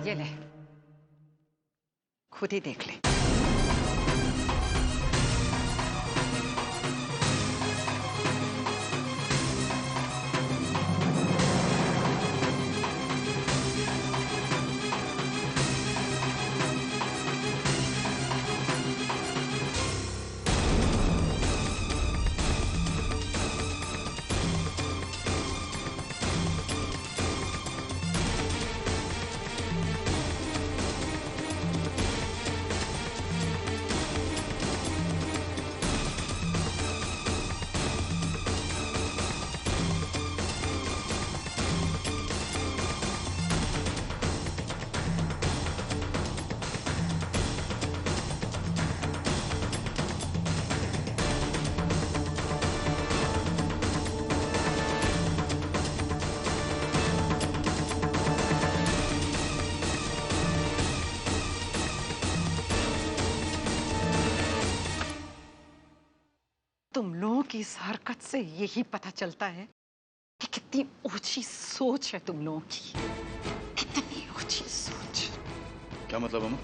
ये ले, खुद ही देख ले। तुम लोगों की इस हरकत से यही पता चलता है कि कितनी ऊंची सोच है तुम लोगों की। कितनी ऊंची सोच। क्या मतलब अम्मा?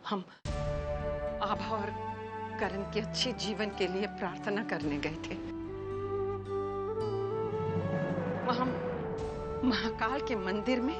हम आभा और करण के अच्छे जीवन के लिए प्रार्थना करने गए थे। वहां महाकाल के मंदिर में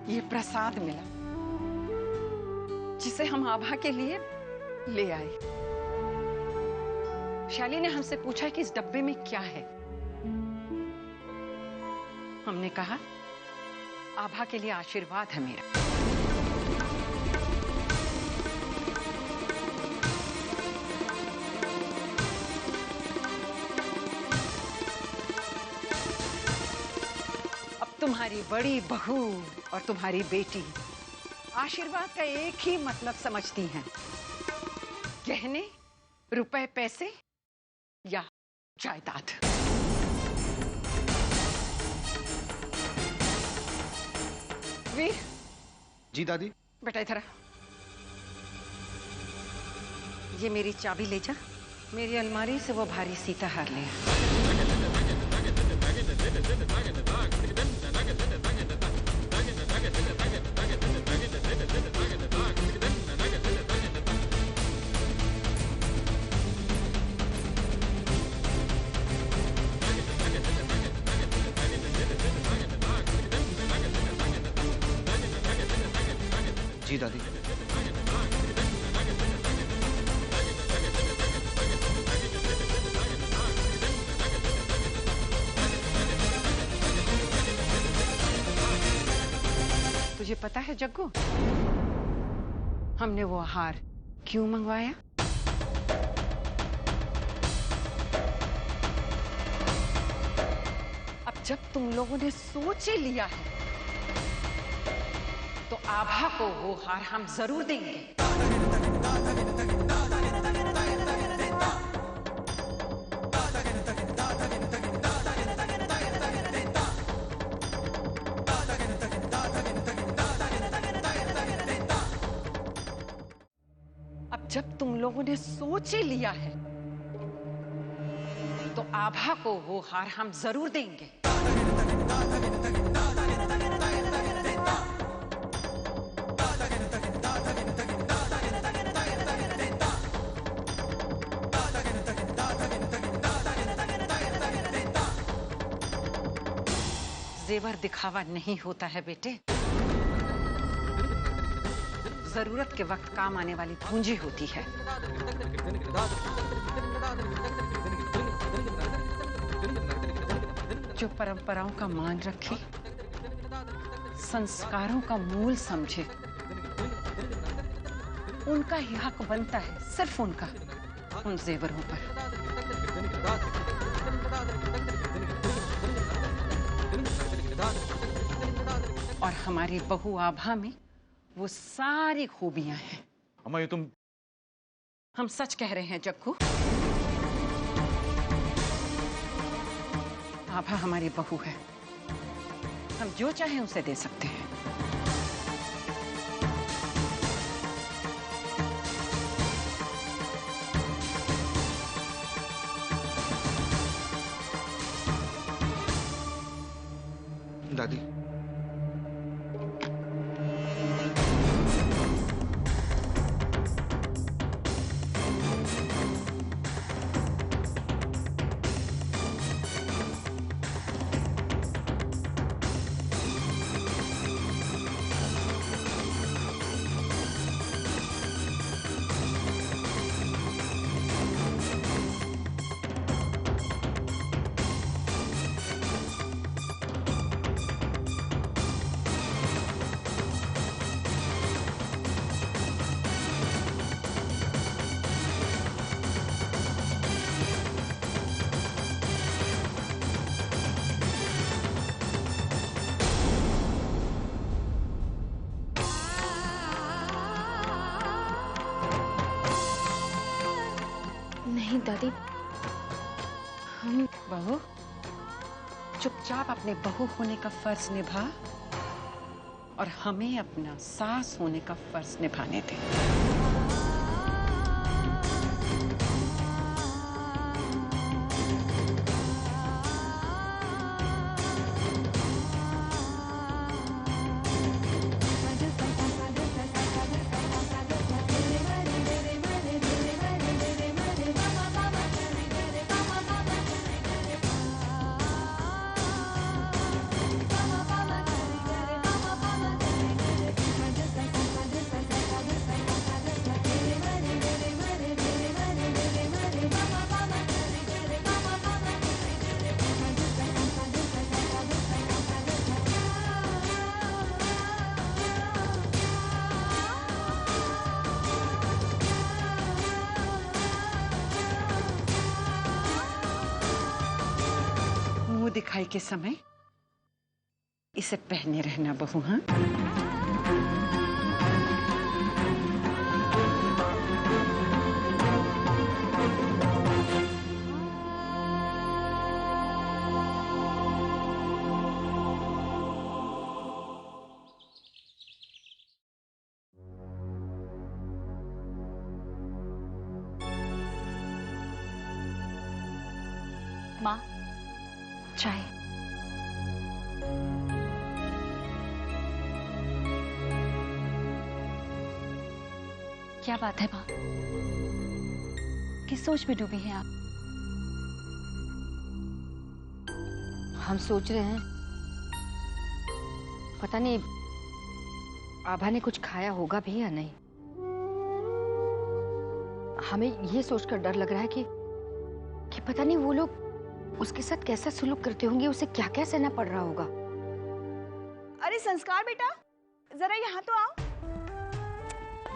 ये प्रसाद मिला, जिसे हम आभा के लिए ले आए। शैली ने हमसे पूछा कि इस डब्बे में क्या है। हमने कहा आभा के लिए आशीर्वाद है मेरा। अब तुम्हारी बड़ी बहू और तुम्हारी बेटी आशीर्वाद का एक ही मतलब समझती हैं, गहने, रुपए, पैसे या जायदाद। वीर। जी दादी। बेटा इधर आ। ये मेरी चाबी ले जा, मेरी अलमारी से वो भारी सीता हार ले आ। जी दादी। तुझे पता है जग्गू, हमने वो हार क्यों मंगवाया? अब जब तुम लोगों ने सोच ही लिया है तो आभा को वो हार हम जरूर देंगे। अब जब तुम लोगों ने सोच ही लिया है तो आभा को वो हार हम जरूर देंगे। जेवर दिखावा नहीं होता है बेटे, जरूरत के वक्त काम आने वाली पूंजी होती है। जो परंपराओं का मान रखे, संस्कारों का मूल समझे, उनका ही हक बनता है, सिर्फ उनका, उन जेवरों पर। और हमारी बहू आभा में वो सारी खूबियां हैं। अम्मा ये तुम। हम सच कह रहे हैं जग्गू। आभा हमारी बहू है, हम जो चाहें उसे दे सकते हैं। नहीं दादी, हम बहू, चुपचाप अपने बहू होने का फर्ज निभा और हमें अपना सास होने का फर्ज निभाने दे। मुंह दिखाई के समय इसे पहने रहना बहू। हाँ, माँ चाय। क्या बात है माँ, किस सोच में डूबी हैं आप? हम सोच रहे हैं पता नहीं आभा ने कुछ खाया होगा भी या नहीं। हमें ये सोचकर डर लग रहा है कि पता नहीं वो लोग उसके साथ कैसा सुलूक करते होंगे, उसे क्या क्या सहना पड़ रहा होगा। अरे संस्कार बेटा, जरा यहाँ तो आओ।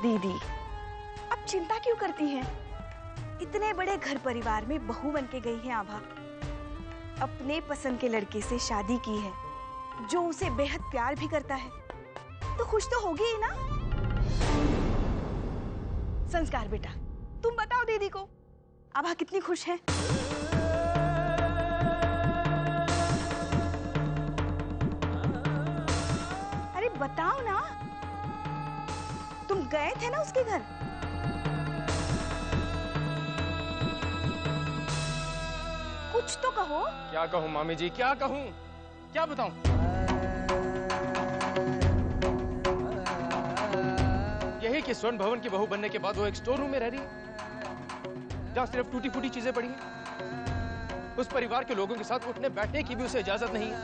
दीदी, अब चिंता क्यों करती हैं? इतने बड़े घर परिवार में बहू बन के गई है आभा। अपने पसंद के लड़के से शादी की है, जो उसे बेहद प्यार भी करता है, तो खुश तो होगी ही ना। संस्कार बेटा, तुम बताओ दीदी को, आभा कितनी खुश है? अरे बताओ ना, तुम गए थे ना उसके घर? कुछ तो कहो। क्या कहूँ मामी जी, क्या कहूँ, क्या बताऊं? यही कि स्वर्ण भवन की बहू बनने के बाद वो एक स्टोर रूम में रह रही है, जहाँ सिर्फ टूटी फूटी चीजें पड़ी हैं। उस परिवार के लोगों के साथ उठने बैठने की भी उसे इजाजत नहीं है।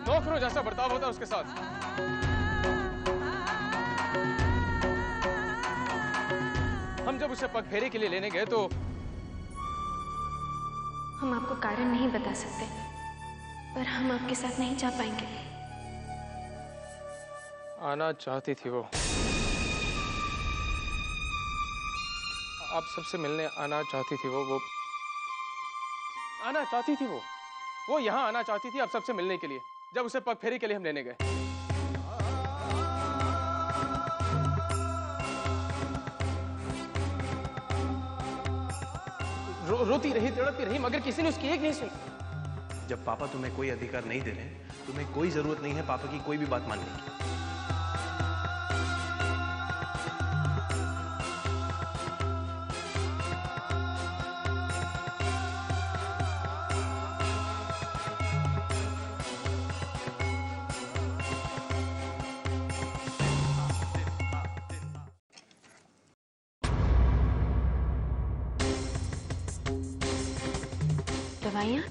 नौकरों जैसा बर्ताव होता है उसके साथ। हम जब उसे पग फेरे के लिए लेने गए तो हम आपको कारण नहीं बता सकते, पर हम आपके साथ नहीं जा पाएंगे। आना चाहती थी वो, आप सबसे मिलने आना चाहती थी वो आना चाहती थी वो यहाँ आना चाहती थी आप सबसे मिलने के लिए, जब उसे पग फेरी के लिए हम लेने गए। रोती रही, तड़पती रही, मगर किसी ने उसकी एक नहीं सुनी। जब पापा तुम्हें कोई अधिकार नहीं दे रहे, तुम्हें कोई जरूरत नहीं है पापा की कोई भी बात मानने की। दवाइयाँ?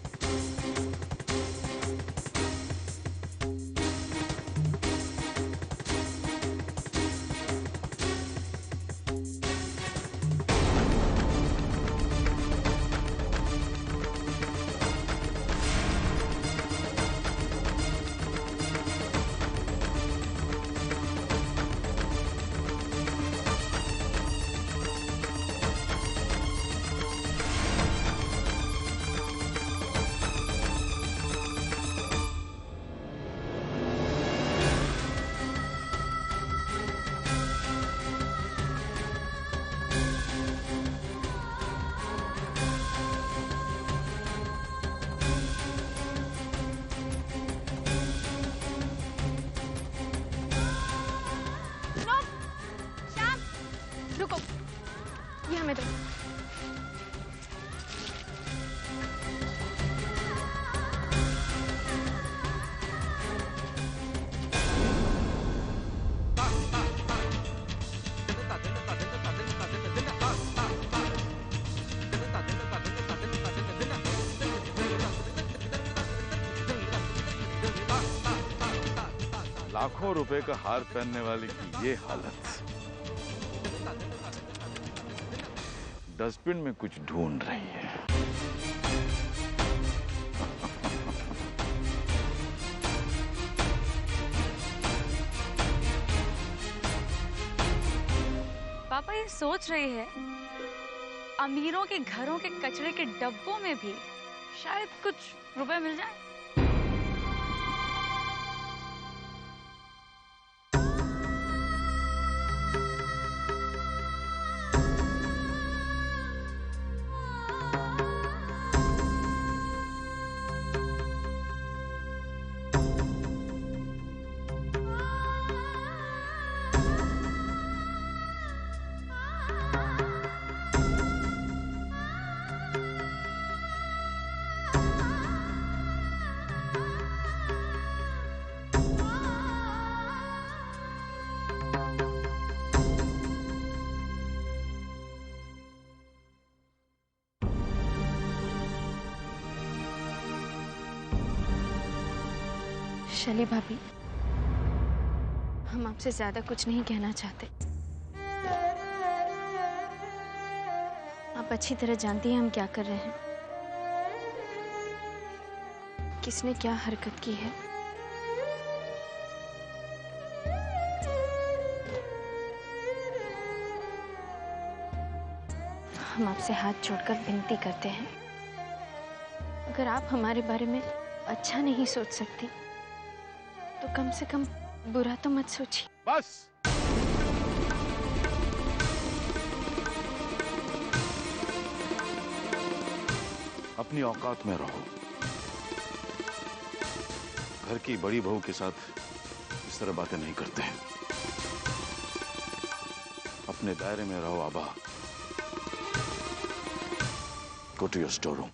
लाखों रुपए का हार पहनने वाले की ये हालत। डस्टबिन में कुछ ढूंढ रही है। पापा ये सोच रही है अमीरों के घरों के कचरे के डब्बों में भी शायद कुछ रुपए मिल जाए। शैली भाभी, हम आपसे ज्यादा कुछ नहीं कहना चाहते। आप अच्छी तरह जानती हैं हम क्या कर रहे हैं, किसने क्या हरकत की है। हम आपसे हाथ जोड़कर विनती करते हैं, अगर आप हमारे बारे में अच्छा नहीं सोच सकती तो कम से कम बुरा तो मत सोचिए। बस अपनी औकात में रहो। घर की बड़ी बहू के साथ इस तरह बातें नहीं करते हैं। अपने दायरे में रहो आबा। Go to your storeroom.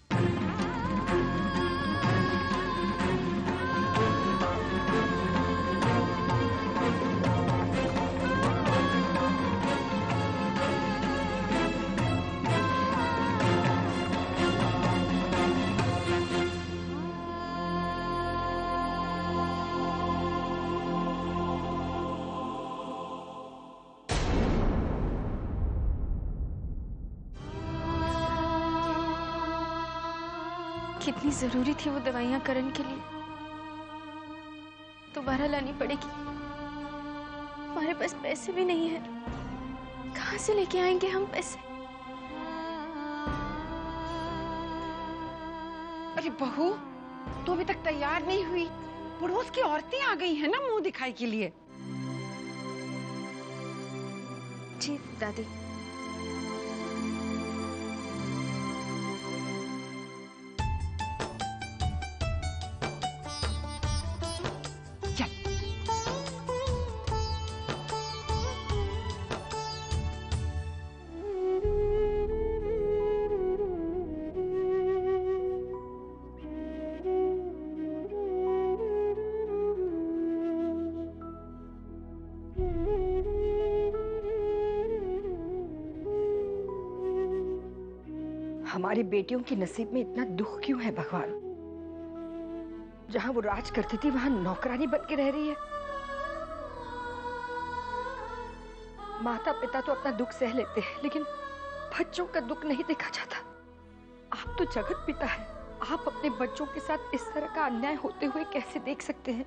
कितनी जरूरी थी वो दवाइयां करण के लिए, दोबारा लानी पड़ेगी। हमारे पास पैसे भी नहीं है, कहां से लेके आएंगे हम पैसे। अरे बहू, तू अभी तक तैयार नहीं हुई? पड़ोस की औरतें आ गई हैं ना मुंह दिखाई के लिए। जी दादी। हमारी बेटियों की नसीब में इतना दुख क्यों है भगवान? जहां वो राज करती थी वहां नौकरानी बन के रह रही है। माता पिता तो अपना दुख सह लेते हैं, लेकिन बच्चों का दुख नहीं देखा जाता। आप तो जगत पिता है, आप अपने बच्चों के साथ इस तरह का अन्याय होते हुए कैसे देख सकते हैं?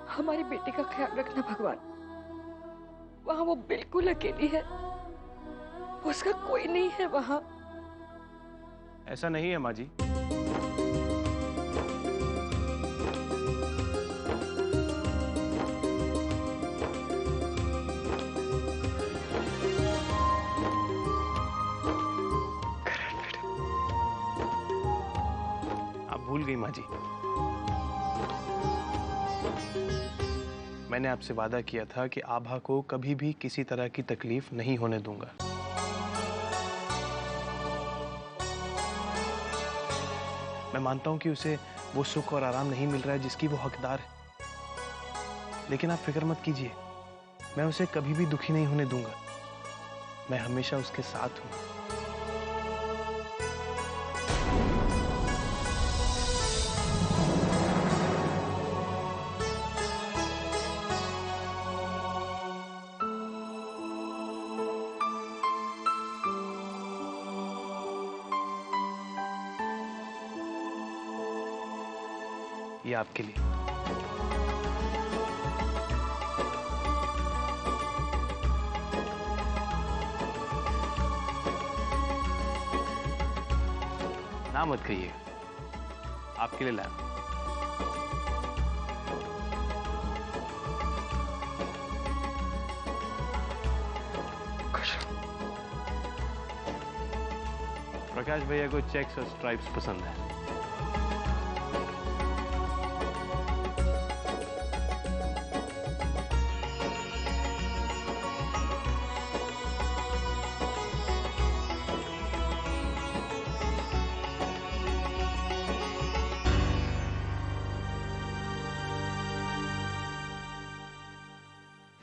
हमारी बेटी का ख्याल रखना भगवान। वहां वो बिल्कुल अकेली है, उसका कोई नहीं है वहां। ऐसा नहीं है माँ जी। आप भूल गई माँ जी, मैंने आपसे वादा किया था कि आभा को कभी भी किसी तरह की तकलीफ नहीं होने दूंगा। मैं मानता हूं कि उसे वो सुख और आराम नहीं मिल रहा है जिसकी वो हकदार है, लेकिन आप फिक्र मत कीजिए, मैं उसे कभी भी दुखी नहीं होने दूंगा। मैं हमेशा उसके साथ हूं। ये आपके लिए। ना मत कहिए, आपके लिए लाया। प्रकाश भैया को चेक्स और स्ट्राइप्स पसंद है।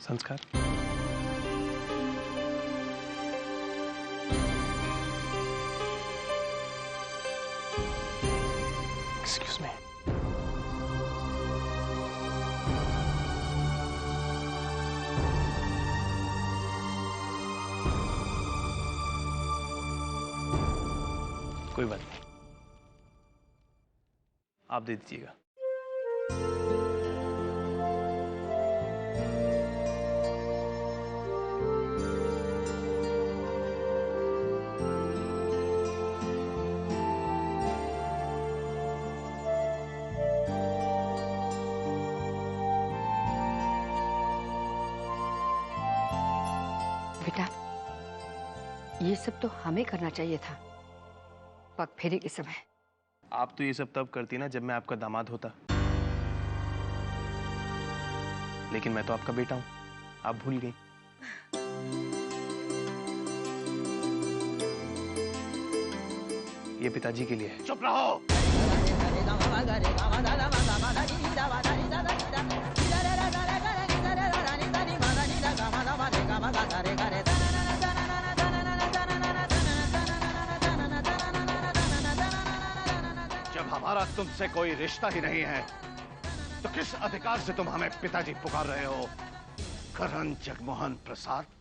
संस्कार। Excuse me. कोई बात नहीं, आप दे दीजिएगा। बेटा, ये सब तो हमें करना चाहिए था पग फेरे के समय। आप तो ये सब तब करती ना जब मैं आपका दामाद होता, लेकिन मैं तो आपका बेटा हूं, आप भूल गई। ये पिताजी के लिए है। चुप रहो। जब हमारा तुमसे कोई रिश्ता ही नहीं है तो किस अधिकार से तुम हमें पिताजी पुकार रहे हो? करण जगमोहन प्रसाद।